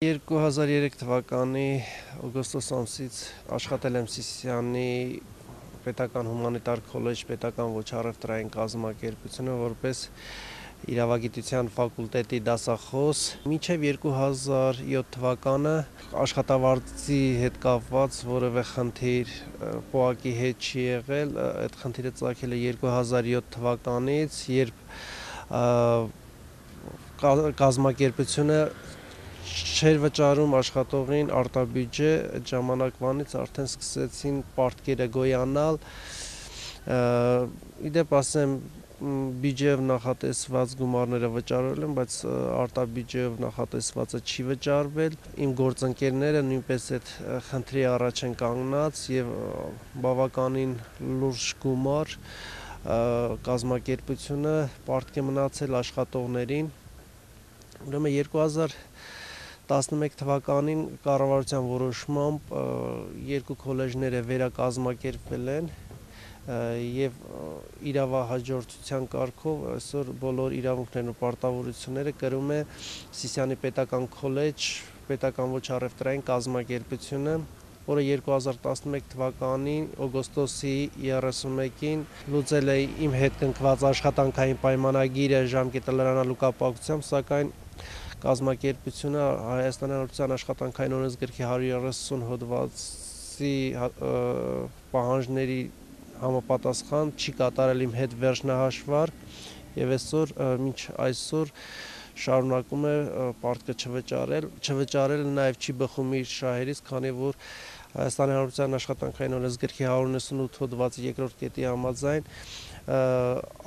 2003 թվականի օգոստոս ամսից աշխատել եմ Սիսիանի պետական հումանիտար քոլեջ պետական ոչառևտրային կազմակերպությունը որպես իրավագիտության ֆակուլտետի դասախոս։ Մինչև 2007 թվականը աշխատավարձի հետ կապված որևէ խնդիր ՊՕԱԿ-ի հետ չի եղել, այդ խնդիրը ծագել է 2007 թվականից, երբ կազմակերպությունը չէր վճարում աշխատողին արտաբյուջե, այդ ժամանակվանից արդեն սկսեցին պարտքերը գոյանալ, իդեպ ասեմ բյուջեով նախատեսված գումարները վճարել են, բայց արտաբյուջեով նախատեսվածը չի վճարվել, իմ գործընկերները նույնպես այդ խնդրի առաջ են կանգնած եւ բավականին լուրջ գումար կազմակերպությունը պարտք է մնացել աշխատողներին, ուրեմն 2011 թվականին կառավարության որոշմամբ երկու քոլեջները վերակազմակերպվել են եւ իրավահաջորդության կարգով այսօր բոլոր իրավունքներն ու պարտավորությունները կրում է Սիսիանի պետական քոլեջ պետական ոչառևտրային կազմակերպությունը, որը 2011 թվականի օգոստոսի 31-ին լուծել է իմ հետ կնքված աշխատանքային պայմանագիրը ժամկետը լրանալու կապակցությամբ, սակայն կազմակերպությունը Հայաստանի Հանրապետության աշխատանքային օրենսգրքի 130 հոդվածի պահանջների համապատասխան չի կատարել իմ հետ վերջնահաշվարկ եւ մինչ այսօր շարունակում է պարտքը չվճարել նաեւ չի բխում իր շահերից, քանի որ Հայաստանի Հանրապետության աշխատանքային օրենսգրքի 198 հոդվածի երկրորդ կետի համաձայն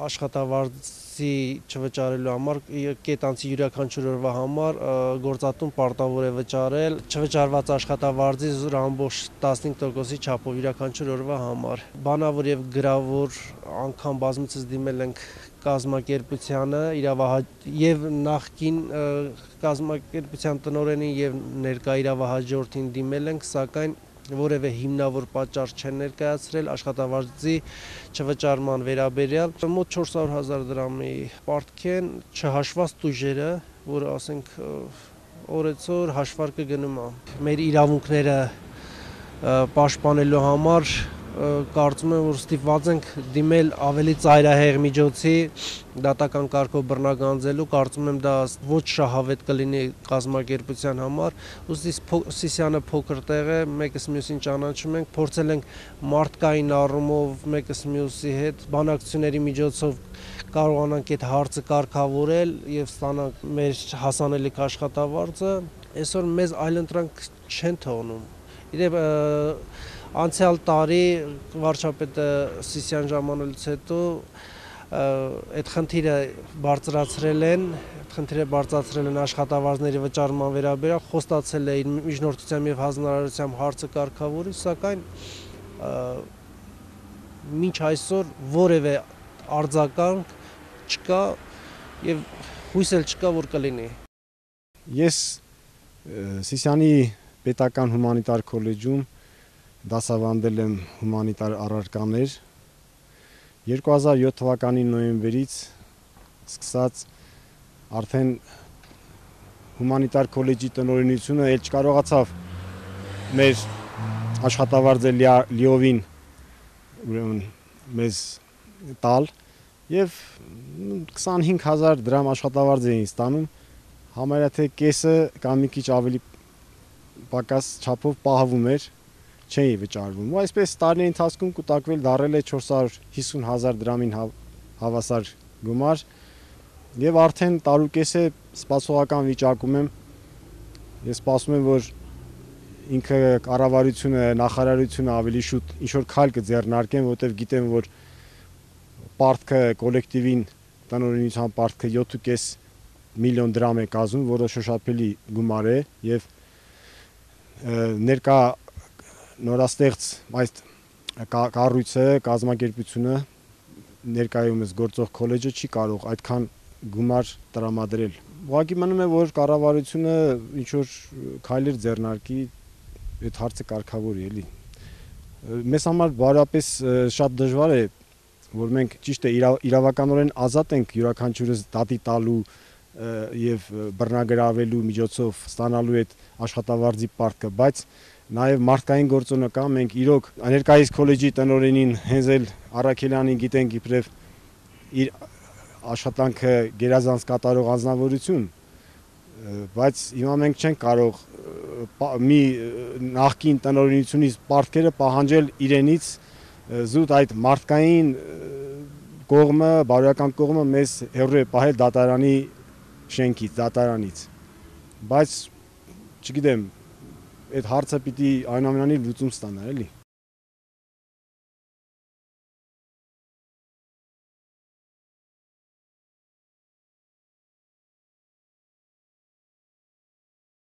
աշխատավարձի չվճարելու համար կետանցի յուրաքանչյուր օրվա համար գործատուն պարտավոր է վճարել չվճարված աշխատավարձի 0.15%-ի չափով յուրաքանչյուր օրվա համար։ Բանավոր եւ գրավոր անգամ բազմիցս դիմել ենք կազմակերպությանը եւ նախկին կազմակերպության տնօրենին եւ ներկա իրավահաջորդին դիմել ենք, սակայն որևէ հիմնավոր պատճառ չեն ներկայացրել աշխատավարձի չվճարման վերաբերյալ։ Մոտ 400,000 դրամի պարտք են, չհաշված տուժերը, որը ասենք օրեցօր հաշվարկը գնում է։ Մեր իրավունքները պաշտպանելու համար կարծում եմ, որ ստիպված ենք դիմել ավելի ծայրահեղ միջոցի դատական կարգով բռնագանձելու, կարծում եմ դա ոչ շահավետ կլինի կազմակերպության համար, ուստի Սիսիանը փոքր տեղ է, մեկս մյուսին ճանաչում ենք, փորձել ենք մարդկային առումով մեկս մյուսի հետ բանակցությունների միջոցով կարողանանք այդ հարցը կարգավորել եւ ստանանք մեր հասանելիք աշխատավարձը, այսօր մեզ այլընտրանք չեն թողնում։ Իդեպ անցյալ տարի վարչապետը Սիսիան ժամանելուց հետո այդ խնդիրը բարձրացրել են աշխատավարձների վճարման վերաբերյալ, խոստացել է իր միջնորդությամբ եւ հանձնարարությամբ հարցը կարգավորի, սակայն մինչ այսօր որևէ արձագանք չկա եւ հույս էլ չկա, որ կլինի։ Ես Սիսիանի պետական հումանիտար քոլեջում դասավանդել եմ հումանիտար առարկաներ 2007 թվականի նոյեմբերից սկսած արդեն հումանիտար քոլեջի տնօրինությունը էլ չկարողացավ մեր աշխատավարձը լիովին ուրեմն մեզ տալ եւ 25,000 դրամ աշխատավարձ էին ստանում, համարյա թե կեսը կամ մի քիչ ավելի պակաս չափով պահվում էր, չէի վճարվում։ Ու այսպես տարիների ընթացքում կուտակվել դարել է 450,000 դրամին հավասար գումար եւ արդեն տարուկես է սպասողական վիճակում եմ։ Ես սպասում եմ, որ ինքը կառավարությունը, նախարարությունը ավելի շուտ ինչ որ քայլ կձեռնարկեն, որտեղ գիտեմ, որ պարտքը կոլեկտիվին տնօրինության պարտքը 7.5 միլիոն դրամ է կազմում, որը շոշափելի գումար է եւ ներկա նորաստեղծ այս կառույցը, կազմակերպությունը ներկայումս գործող քոլեջը չի կարող այդքան գումար տրամադրել։ Ուղղակի մնում է, որ կառավարությունը ինչ որ քայլեր ձեռնարկի այդ հարցը կարգավորի, էլի։ Մեզ համար բարապես շատ դժվար է, որ մենք ճիշտ է իրավականորեն ազատ ենք յուրաքանչյուրս դատի տալու, եւ բռնագրավելու միջոցով ստանալու այդ աշխատավարձի պարտքը, բայց նաև մարդկային գործոնը կա, մենք իրոք ներկայիս քոլեջի տնօրենին Հենզել Արաքելյանին գիտենք իբրև իր աշխատանքը գերազանց կատարող անձնավորություն, բայց հիմա մենք չենք կարող մի նախկին տնօրենությունից պարտքերը պահանջել իրենից զուտ այդ մարդկային կողմը, բարոյական կողմը մեզ հեռու է պահել դատարանի շենքից, դատարանից, բայց չգիտեմ, այդ հարցը պիտի այնուամենայնիվ լուծում ստանա, էլի։